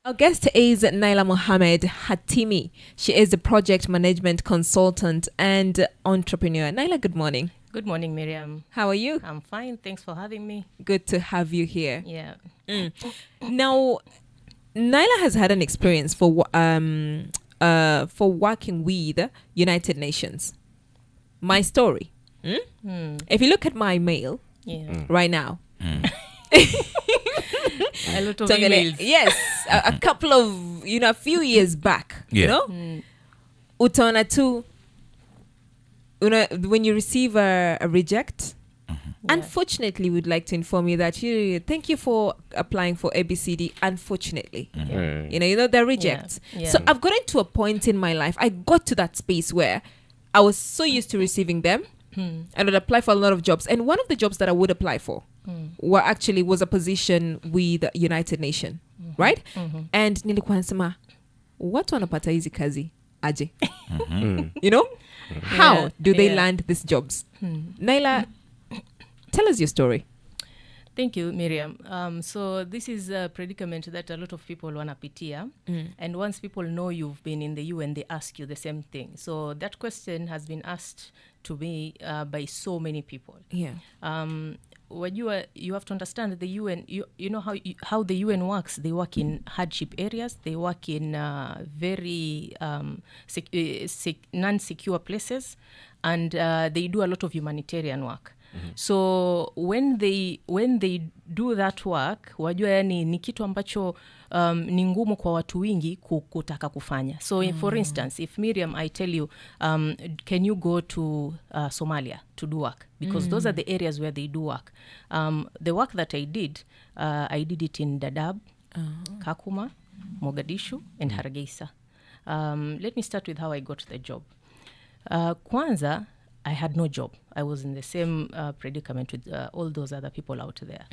Our guest is Naila Mohammed Hatimi. She is a project management consultant and entrepreneur. Naila, good morning. Good morning, Miriam. How are you? I'm fine. Thanks for having me. Good to have you here. Yeah. Now, Naila has had an experience for working with United Nations. My story. If you look at my mail right now, A lot of emails. yes, a couple of a few years back, utaona tu, when you receive a reject. Unfortunately, we'd like to inform you that thank you for applying for ABCD. Unfortunately, they're rejects. Yeah. So I've gotten to a point in my life. I got to that space where I was so used to receiving them, and would apply for a lot of jobs. And one of the jobs that I would apply for was a position with United Nations, right? And nilikuwa nasema watu wanapata hizi kazi aje? How do they land these jobs? Naila, tell us your story. Thank you, Miriam. So this is a predicament that a lot of people wanapitia. And once people know you've been in the UN, they ask you the same thing. So that question has been asked to me by so many people. Yeah. You have to understand the UN, you know how the UN works. They work in hardship areas. They work in very non-secure places. And they do a lot of humanitarian work. So when they do that work, wajua yani ni kitu ambacho ni ngumu kwa watu wingi kutaka kufanya. So for instance, if Miriam, I tell you, can you go to Somalia to do work? Because those are the areas where they do work. The work that I did it in Dadaab, Kakuma, Mogadishu, and Hargeisa. Let me start with how I got the job. Kwanza, I had no job. I was in the same predicament with all those other people out there.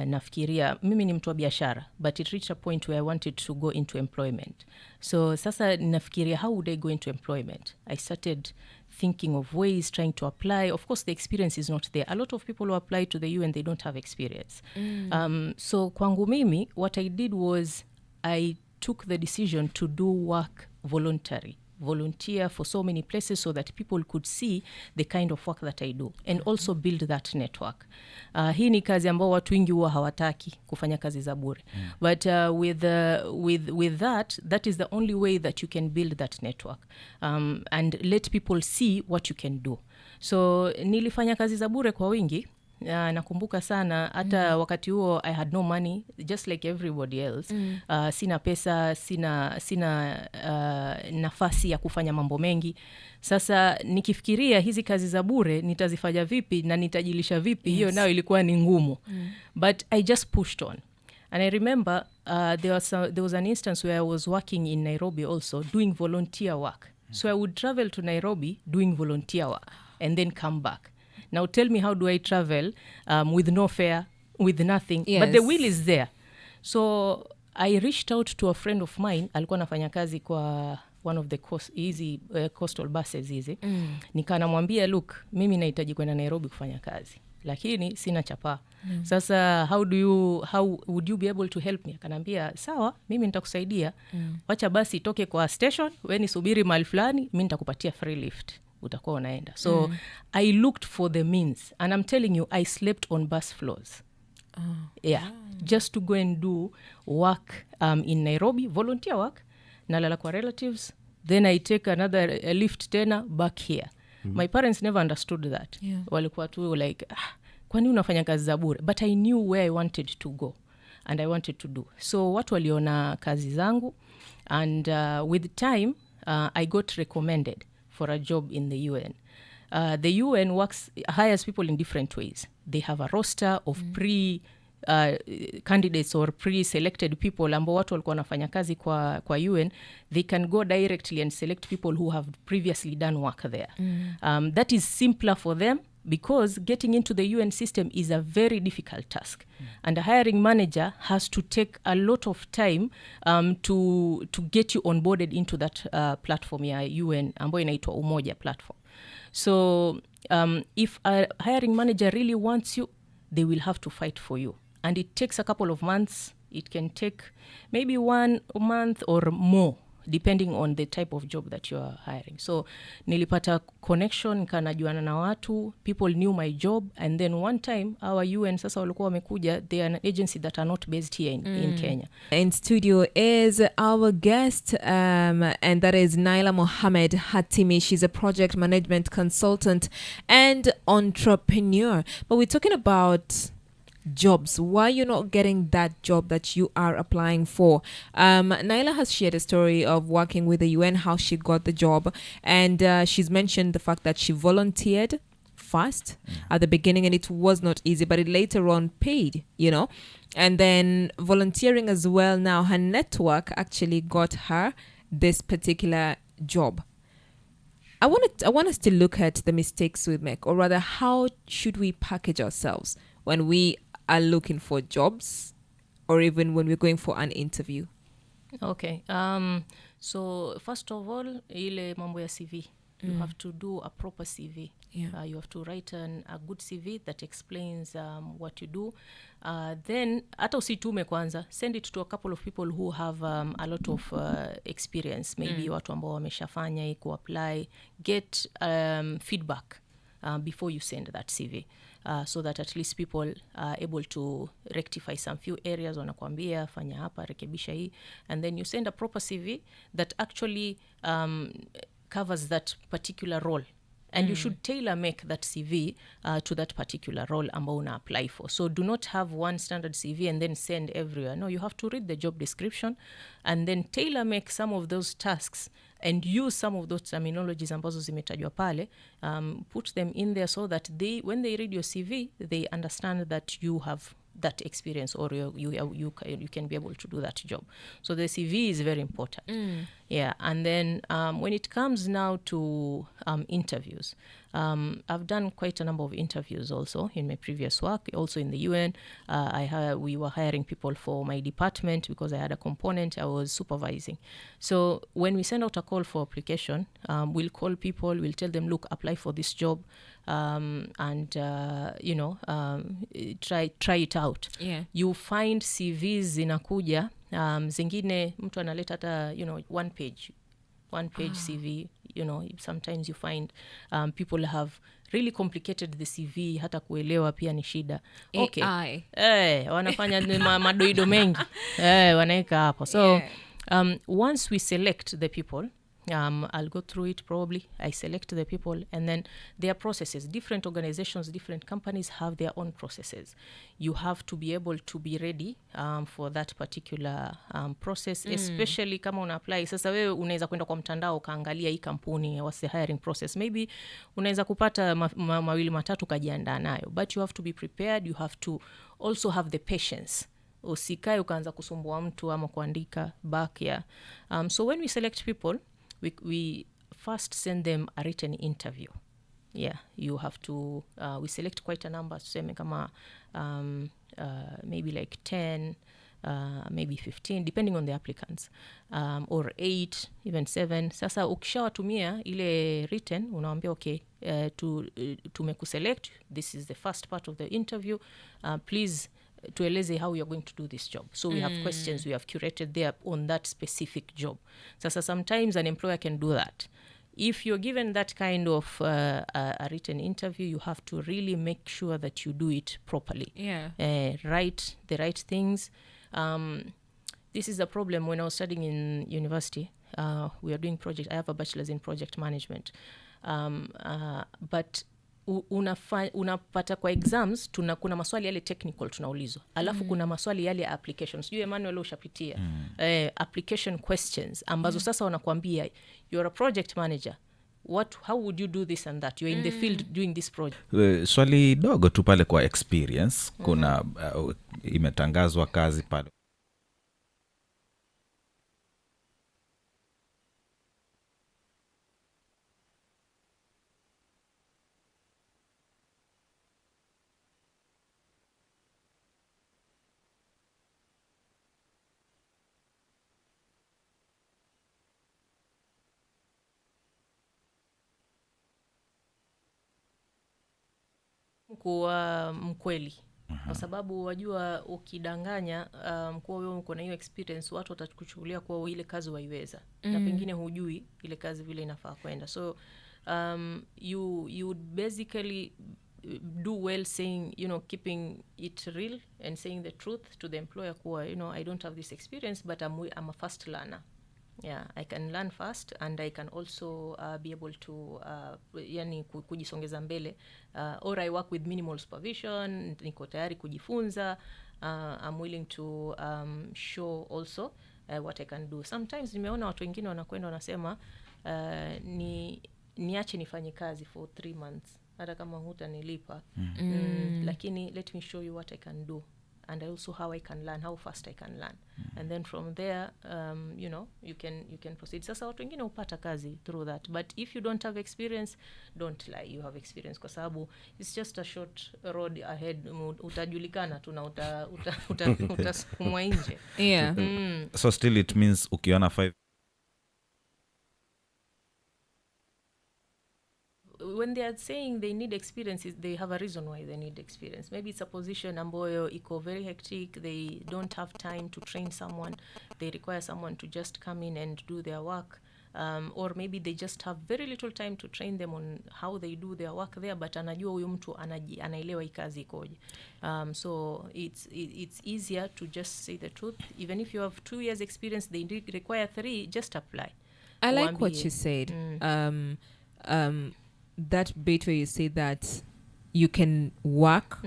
Nafikiria, mimi ni mtu wa biashara, but it reached a point where I wanted to go into employment. So sasa nafikiria, how would I go into employment? I started thinking of ways, trying to apply. Of course, the experience is not there. A lot of people who apply to the UN, they don't have experience. So kwangu mimi, what I did was I took the decision to do work volunteer for so many places so that people could see the kind of work that I do and also build that network. Hii ni kazi ambao watu wengi huwa hawataki kufanya kazi za bure. But with that is the only way that you can build that network and let people see what you can do. So nilifanya kazi za bure kwa wingi. Nakumbuka sana hata wakati huo I had no money, just like everybody else. Sina pesa, sina nafasi ya kufanya mambo mengi. Sasa nikifikiria hizi kazi za bure nitazifanya vipi na nitajilisha vipi, hiyo nao ilikuwa ni ngumu. But I just pushed on. And I remember there was an instance where I was working in Nairobi also doing volunteer work. So I would travel to Nairobi doing volunteer work and then come back. Now tell me, how do I travel with no fare, with nothing? Yes. But the will is there. So I reached out to a friend of mine. Alikuwa nafanya kazi kwa one of the coastal buses hizi. Nikanamwambia, look, mimi nahitaji kwenda Nairobi kufanya kazi, lakini sina chapa. Sasa how would you be able to help me? Akanambia, sawa, mimi nitakusaidia. Wacha basi toke kwa station, wewe nisubiri mahali fulani, mimi nitakupatia free lift. Utakuwa unaenda. So I looked for the means, and I'm telling you, I slept on bus floors. Just to go and do work in Nairobi, volunteer work, nalala kwa relatives, then I take another lift tena back here. My parents never understood that. Walikuwa tu like, kwani unafanya kazi za bure? But I knew where I wanted to go and I wanted to do. So watu waliona kazi zangu, and with time I got recommended for a job in the UN. The UN hires people in different ways. They have a roster of candidates or pre-selected people ambao watu walikuwa wanafanya kazi kwa UN. They can go directly and select people who have previously done work there. That is simpler for them because getting into the UN system is a very difficult task. And a hiring manager has to take a lot of time to get you onboarded into that platform ya UN ambayo inaitwa Umoja platform. So if a hiring manager really wants you, they will have to fight for you. And it takes a couple of months, it can take maybe 1 month or more, depending on the type of job that you are hiring. So nilipata connection, kanajuana na watu, people knew my job, and then one time our UN sasa walikuwa wamekuja, they are an agency that are not based here in Kenya. In studio is our guest, and that is Naila Mohammed Hatimi. She's a project management consultant and entrepreneur. But we're talking about jobs. Why you're not getting that job that you are applying for? Naila has shared a story of working with the UN, how she got the job, and she's mentioned the fact that she volunteered fast at the beginning, and it was not easy, but it later on paid, and then volunteering as well. Now her network actually got her this particular job. I want us to look at the mistakes we make, or rather, how should we package ourselves when we are looking for jobs, or even when we're going for an interview? Okay. So first of all, ile mambo ya CV. You have to do a proper CV. Yeah. You have to write a good CV that explains what you do. Then, hata usitume kwanza, send it to a couple of people who have a lot of experience. Maybe watu ambao wameshafanya kuapply. Get feedback before you send that CV. So that at least people are able to rectify some few areas, wanakuambia fanya hapa, rekebisha hii, and then you send a proper CV that actually covers that particular role, and you should tailor make that CV to that particular role ambao una apply for. So do not have one standard CV and then send everywhere. No, you have to read the job description and then tailor make some of those tasks and use some of those terminologies ambazo zimetajwa pale, put them in there so that when they read your CV, they understand that you have that experience, or you can be able to do that job. So the CV is very important. Yeah. And then when it comes now to interviews, I've done quite a number of interviews also in my previous work, also in the UN. We were hiring people for my department because I had a component I was supervising. So when we send out a call for application, we'll call people, we'll tell them, look, apply for this job, and try it out. Yeah. You find CVs zinakuja, zingine mtu analeta hata one page CV. Sometimes you find people have really complicated the CV, hata kuelewa pia ni shida. Okay. Wanafanya madoido mengi. Wanaeka hapo. So once we select the people, I'll go through it probably. I select the people, and then their processes. Different organizations, different companies have their own processes. You have to be able to be ready for that particular process, especially kama una apply. Sasa wewe unaweza kwenda kwa mtandao kaangalia hii kampuni, what's the hiring process. Maybe unaweza kupata mawili matatu kajiandaa nayo, but you have to be prepared. You have to also have the patience. Usikae ukaanza kusumbua mtu ama kuandika back. Yeah. So when we select people, we first send them a written interview. Yeah, you have to, we select quite a number, tuseme kama maybe like 10, maybe 15, depending on the applicants, or 8, even 7. Sasa ukishawatumia ile written, unawaambia okay, tumekuselect, this is the first part of the interview, please tueleze how you're going to do this job. So we have questions we have curated there on that specific job. Sasa sometimes an employer can do that. If you're given that kind of a written interview, you have to really make sure that you do it properly. Yeah. Write the right things. This is a problem when I was studying in university. We are doing project. I have a bachelor's in project management. But unapata kwa exams kuna maswali yale technical tunaulizwa, alafu kuna maswali yale applications. Sijui Emmanuel ushapitia application questions ambazo sasa wanakuambia you're a project manager, how would you do this and that, you're in the field doing this project. Swali dogo tu pale kwa experience, kuna imetangazwa kazi pale kuwa mkweli. Kwa sababu wajua ukidanganya kwa wewe uko na hiyo experience, watu watakuchukulia kwa ile kazi waiweza, na pengine hujui ile kazi vile inafaa kwenda. So you basically do well saying, keeping it real and saying the truth to the employer kuwa, I don't have this experience, but I'm a fast learner. Yeah, I can learn fast, and I can also be able to yani kujisongeza mbele, or I work with minimal supervision, niko tayari kujifunza, I'm willing to show also what I can do. Sometimes nimeona watu wengine wanakwenda wanasema niache nifanye kazi for 3 months hata kama hutanilipa, lakini let me show you what I can do, and also how I can learn, how fast I can learn, and then from there you can proceed. Sasa watu wengine upata kazi through that, but if you don't have experience, don't lie you have experience, kwa sababu it's just a short road ahead. Utajulikana tu na utasukumwa nje. Yeah. So still it means ukiona 5 when they are saying they need experience, they have a reason why they need experience. Maybe it's a position ambayo iko very hectic, they don't have time to train someone, they require someone to just come in and do their work, or maybe they just have very little time to train them on how they do their work there, but anajua huyu mtu anaelewa hii kazi ikoje. So it's easier to just say the truth. Even if you have 2 years experience, they require 3, just apply. I like what you said. That bit where you say that you can work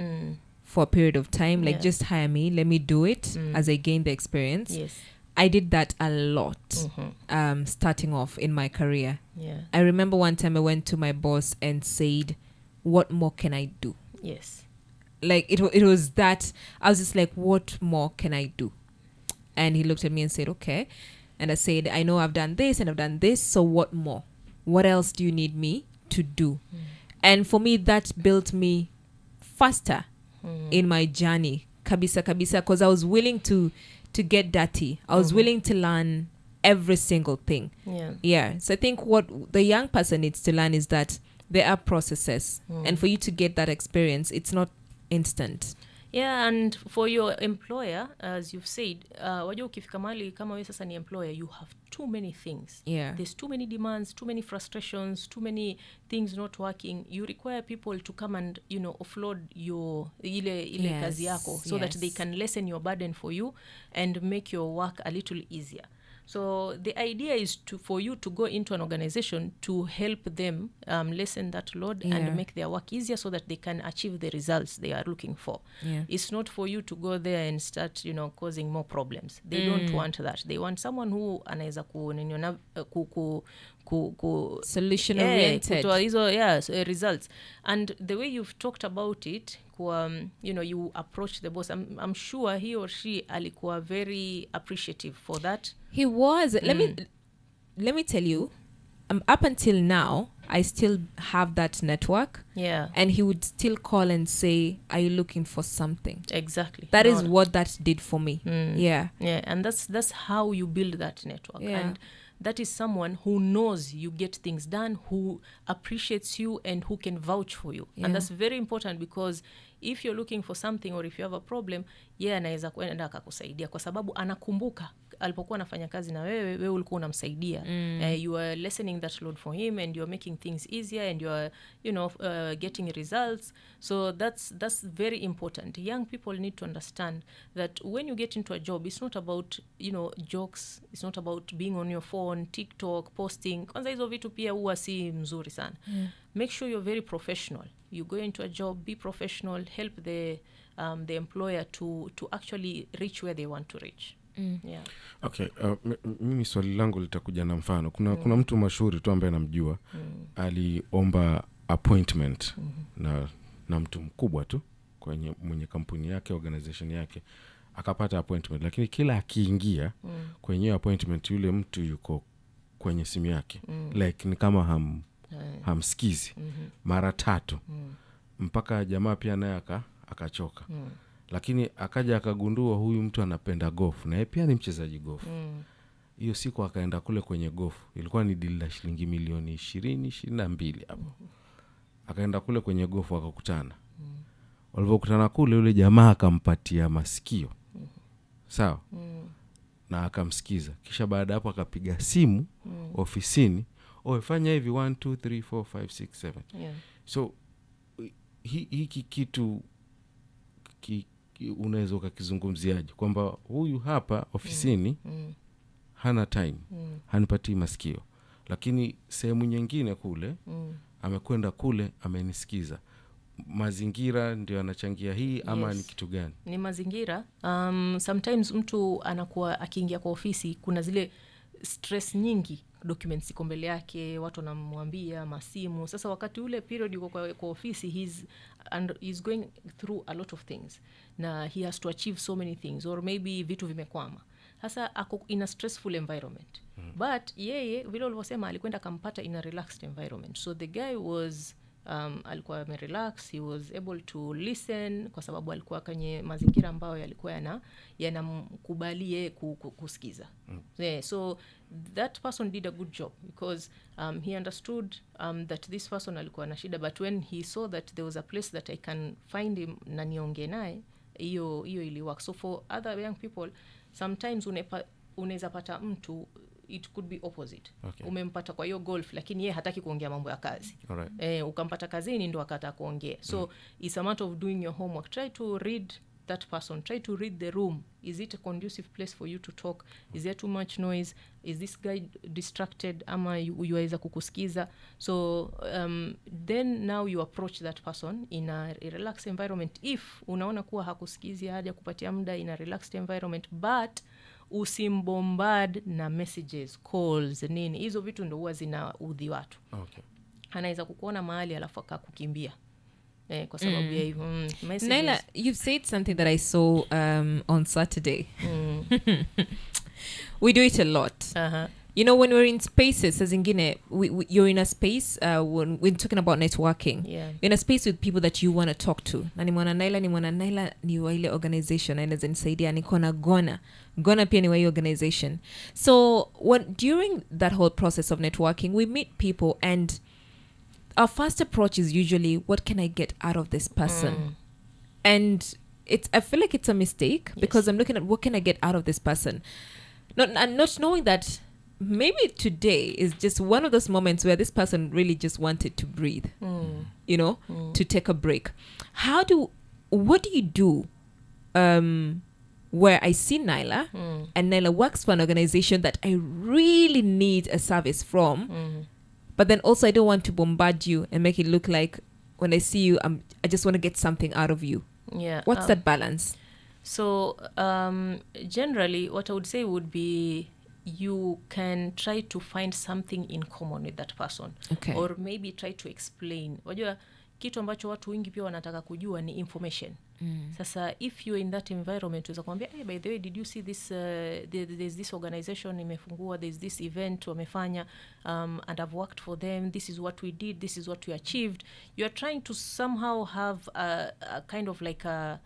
for a period of time, like just hire me, let me do it as I gain the experience. Yes. I did that a lot starting off in my career. Yeah. I remember one time I went to my boss and said, what more can I do? Yes. Like it was that, I was just like, what more can I do? And he looked at me and said, okay. And I said, I know I've done this and I've done this, so what more? What else do you need me to do? And for me, that built me faster in my journey, kabisa, because I was willing to get dirty. I was willing to learn every single thing. Yeah. So I think what the young person needs to learn is that there are processes, and for you to get that experience, it's not instant. Yeah, and for your employer, as you've said, wajua ukifika mahali kama wewe sasa ni employer, you have too many things. Yeah. There's too many demands, too many frustrations, too many things not working. You require people to come and, offload your ile kazi yako, so that they can lessen your burden for you and make your work a little easier. So the idea is for you to go into an organization to help them lessen that load and make their work easier, so that they can achieve the results they are looking for. Yeah. It's not for you to go there and start, causing more problems. They don't want that. They want someone who anaweza Solution oriented. Results. And the way you've talked about it, you approach the boss, I'm sure he or she alikuwa very appreciative for that. He was. Let me tell you, up until now, I still have that network. Yeah. And he would still call and say, are you looking for something? Exactly. That is what that did for me. Yeah. Yeah, and that's how you build that network. Yeah. And that is someone who knows you get things done, who appreciates you, and who can vouch for you. Yeah. And that's very important, because if you're looking for something or if you have a problem, anaweza kwenda akakusaidia, kwa sababu anakumbuka alipokuwa anafanya kazi na wewe ulikuwa unamsaidia. You are lessening that load for him, and you are making things easier, and you are getting results. So that's very important. Young people need to understand that when you get into a job, it's not about jokes, it's not about being on your phone, TikTok, posting. Kwanza hizo vitu pia huwa si mzuri sana. Make sure you're very professional. You go into a job, be professional, help the employer to actually reach where they want to reach. Yeah. Okay, mimi swali langu litakuja na mfano. Kuna mtu mashuhuri tu ambaye namjua, aliomba appointment na mtu mkubwa tu mwenye kampuni yake, organization yake, akapata appointment, lakini kila akiingia kwenye appointment yule mtu yuko kwenye simu yake, like ni kama hamsikizi mara 3 mpaka jamaa pia naye akachoka. Lakini akaja akagundua huyu mtu anapenda golf, na yeye pia ni mchezaji golf. Hiyo siku akaenda kule kwenye golf, ilikuwa ni deal la shilingi milioni 22 hapo. Akaenda kule kwenye golf, wakakutana. Walivyokutana kule, yule jamaa akampatia masikio, sawa, na akamsikiza. Kisha baada hapo akapiga simu ofisini, fanya hivi 1 2 3 4 5 6 7. So hiki kitu unaweza ukakizungumziaje, kwamba huyu hapa ofisini hana time, hanipatii masikio, lakini sehemu nyingine kule amekwenda kule, amenisikiza. Mazingira ndio anachangia hii ama ni kitu gani? Ni mazingira. Sometimes mtu anakuwa akiingia kwa ofisi, kuna zile stress nyingi, documents iko mbele yake, watu wanamwambia, masimu. Sasa wakati ule period yuko kwa ofisi, he's going through a lot of things, na he has to achieve so many things, or maybe vitu vimekwama. Sasa ako in a stressful environment. But yeye vile ulivyosema alikwenda kampata in a relaxed environment. So the guy was alikuwa amerelax, he was able to listen, kwa sababu alikuwa kwenye mazingira ambayo yalikuwa yanamkubali yeye kusikiza. Yeah, so that person did a good job, because he understood that this person alikuwa na shida, but when he saw that there was a place that I can find him na niongee naye, hiyo ili work. So for other young people, sometimes unaweza pata mtu, it could be opposite. Okay. Umempata kwa hiyo golf, lakini yeye hataki kuongea mambo ya kazi. Alright. Ukampata kazini ndo akataka kuongea. So it's a matter of doing your homework. Try to read that person. Try to read the room. Is it a conducive place for you to talk? Is there too much noise? Is this guy distracted? Ama yuweza kukusikiza? So then now you approach that person in a relaxed environment. If unaona kuwa hakusikizi, haja kupatia muda, in a relaxed environment, but usimbombard na messages, calls, nini. Hizo vitu ndo huwa zinaudhi watu. Okay. Anaweza kukuona mahali alafu akakukimbia. Kwa sababu ya hivyo messages. Naila, you've said something that I saw on Saturday. We do it a lot. You know, when we're in spaces, as ingine, you're in a space, when we're talking about networking, Yeah. you're in a space with people that you want to talk to. Na ni mwana Naila ni wa ile organization, na inaweza nisaidia, niko na Gona pia ni wa hiyo organization. So during that whole process of networking, we meet people, and our first approach is usually, what can I get out of this person? And I feel like it's a mistake, because I'm looking at what can I get out of this person, not knowing that maybe today is just one of those moments where this person really just wanted to breathe, you know, to take a break. What do you do where I see Naila, and Naila works for an organization that I really need a service from, but then also I don't want to bombard you and make it look like when I see you, I just want to get something out of you. Yeah. What's that balance? So generally what I would say would be, you can try to find something in common with that person. Okay. Or maybe try to explain. Wajua kitu ambacho watu wengi pia wanataka kujua ni information. Sasa if you're in that environment, uza kuambia, hey, by the way, did you see this, there's this organization imefungua, there's this event wamefanya, and I've worked for them, this is what we did, this is what we achieved. You are trying to somehow have a kind of like a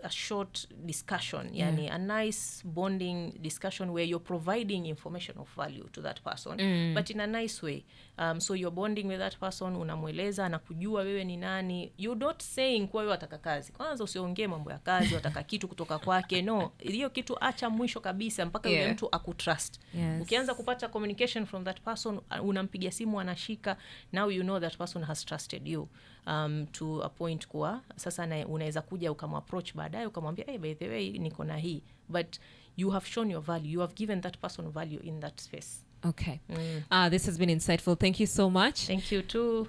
short discussion, yani a nice bonding discussion where you're providing information of value to that person, but in a nice way. So you're bonding with that person, unamweleza na kujua wewe ni nani. You're not saying kwa wewe wataka kazi. Kwanza usiongee mambo ya kazi, wataka kitu kutoka kwake. No, hiyo kitu acha mwisho kabisa mpaka yule mtu akutrust. Yes. Ukianza kupata communication from that person, unampigia simu anashika, now you know that person has trusted you to a point kwa sasa unaweza kuja approach baadaye ukamwambia, hey, by the way, niko na hii, but you have shown your value, you have given that person value in that space. Okay. This has been insightful. Thank you so much. Thank you too.